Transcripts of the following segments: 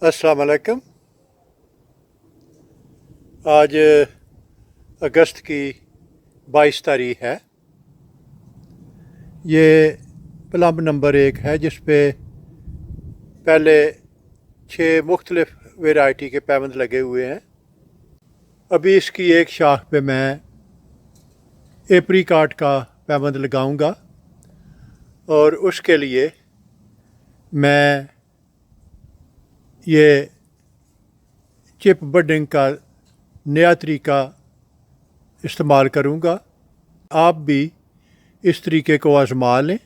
अस्सलाम वालेकुम। आज अगस्त की 22 तारीख है। ये प्लम्ब नंबर 1 है जिस पे पहले 6 मुख्तलिफ वैरायटी के पैबंद लगे हुए हैं। अभी इसकी एक शाख पे मैं एप्रिकॉट का पैबंद लगाऊंगा और उसके लिए मैं ये चिप बडिंग का नया तरीका इस्तेमाल करूंगा। आप भी इस तरीके को आज़मा लें।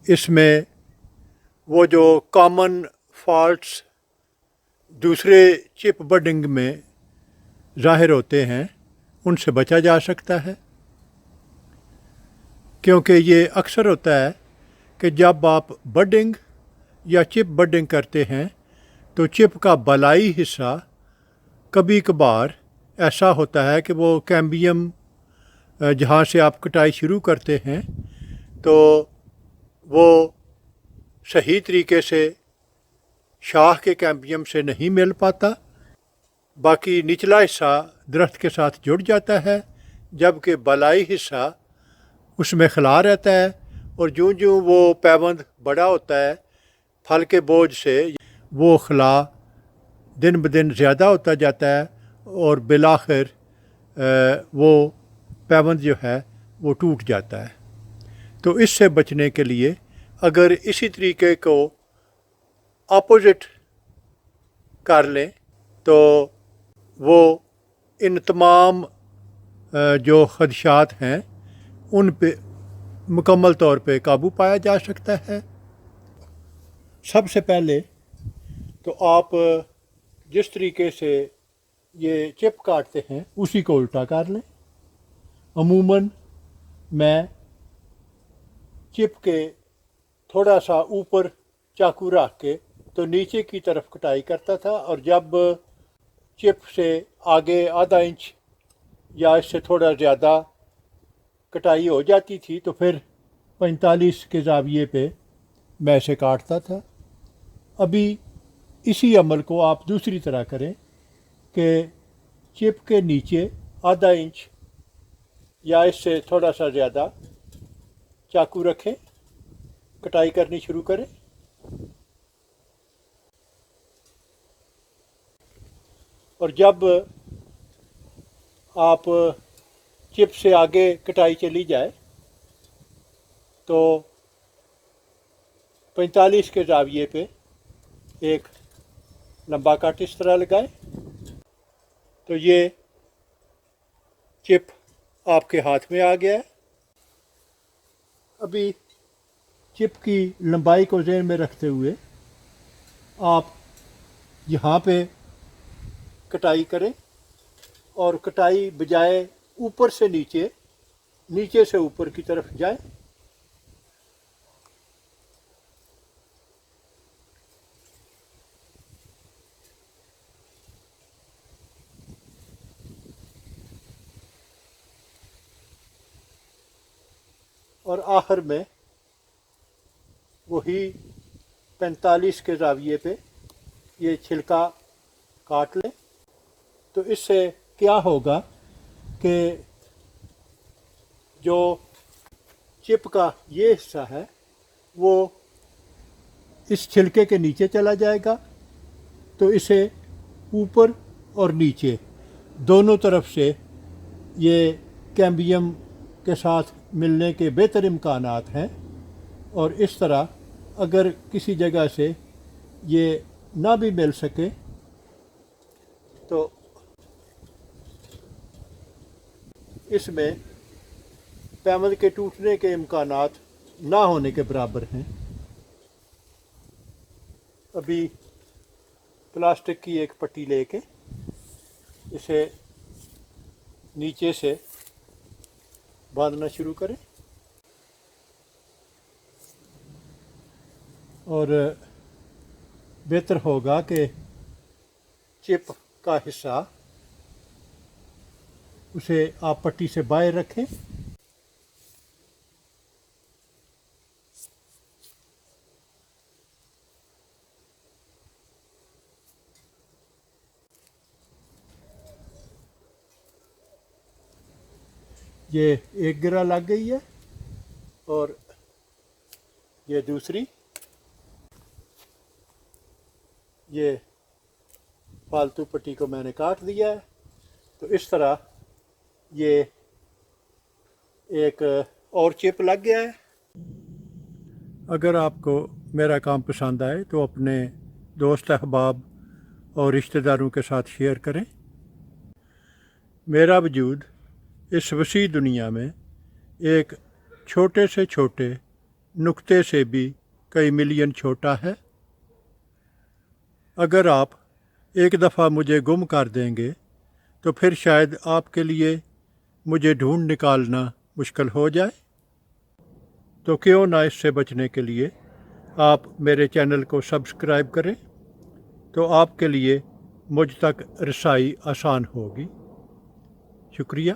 इसमें वो जो कॉमन फॉल्ट्स दूसरे चिप बडिंग में ज़ाहिर होते हैं उनसे बचा जा सकता है, क्योंकि ये अक्सर होता है कि जब आप बडिंग या चिप बडिंग करते हैं तो चिप का बलाई हिस्सा कभी कभार ऐसा होता है कि वो कैम्बियम जहाँ से आप कटाई शुरू करते हैं तो वो सही तरीके से शाख के कैम्बियम से नहीं मिल पाता। बाकी निचला हिस्सा दरख्त के साथ जुड़ जाता है, जबकि बलाई हिस्सा उसमें खला रहता है। और जो जो वो पैबंद बड़ा होता है फल के बोझ से वो खला दिन ब दिन ज़्यादा होता जाता है और बिलाखिर वो पैबंद जो है वो टूट जाता है। तो इससे बचने के लिए अगर इसी तरीके को अपोजिट कर लें तो वो इन तमाम जो खदशात हैं उन पे मुकम्मल तौर पे काबू पाया जा सकता है। सबसे पहले तो आप जिस तरीके से ये चिप काटते हैं उसी को उल्टा कर लें। अमूमन मैं चिप के थोड़ा सा ऊपर चाकू रख के तो नीचे की तरफ कटाई करता था, और जब चिप से आगे आधा इंच या इससे थोड़ा ज़्यादा कटाई हो जाती थी तो फिर 45 के ज़ाविये पे मैं इसे काटता था। अभी इसी अमल को आप दूसरी तरह करें कि चिप के नीचे आधा इंच या इससे थोड़ा सा ज़्यादा चाकू रखें, कटाई करनी शुरू करें। और जब आप चिप से आगे कटाई चली जाए तो 45 के ज़ाविये पे एक लंबा कट इस तरह लगाएं तो ये चिप आपके हाथ में आ गया है। अभी चिप की लंबाई को ज़हन में रखते हुए आप यहाँ पे कटाई करें, और कटाई बजाय ऊपर से नीचे, नीचे से ऊपर की तरफ जाए। और आखिर में वही 45 के ज़ाविये पे ये छिलका काट लें। तो इससे क्या होगा कि जो चिप का ये हिस्सा है वो इस छिलके के नीचे चला जाएगा, तो इसे ऊपर और नीचे दोनों तरफ से ये कैम्बियम के साथ मिलने के बेहतर इम्कानात हैं। और इस तरह अगर किसी जगह से ये ना भी मिल सके तो इसमें पैबंद के टूटने के इम्कानात ना होने के बराबर हैं। अभी प्लास्टिक की एक पट्टी लेके इसे नीचे से बांधना शुरू करें, और बेहतर होगा कि चिप का हिस्सा उसे आप पट्टी से बाहर रखें। یہ ایک گرہ لگ گئی ہے اور یہ دوسری، یہ فالتو پٹی کو میں نے کاٹ دیا ہے. تو اس طرح یہ ایک اور چپ لگ گیا ہے. اگر آپ کو میرا کام پسند آئے تو اپنے دوست احباب اور رشتہ داروں کے ساتھ شیئر کریں. میرا وجود اس وسیع دنیا میں ایک چھوٹے سے چھوٹے نقطے سے بھی کئی ملین چھوٹا ہے. اگر آپ ایک دفعہ مجھے گم کر دیں گے تو پھر شاید آپ کے لیے مجھے ڈھونڈ نکالنا مشکل ہو جائے. تو کیوں نہ اس سے بچنے کے لیے آپ میرے چینل کو سبسکرائب کریں، تو آپ کے لیے مجھ تک رسائی آسان ہوگی. شکریہ.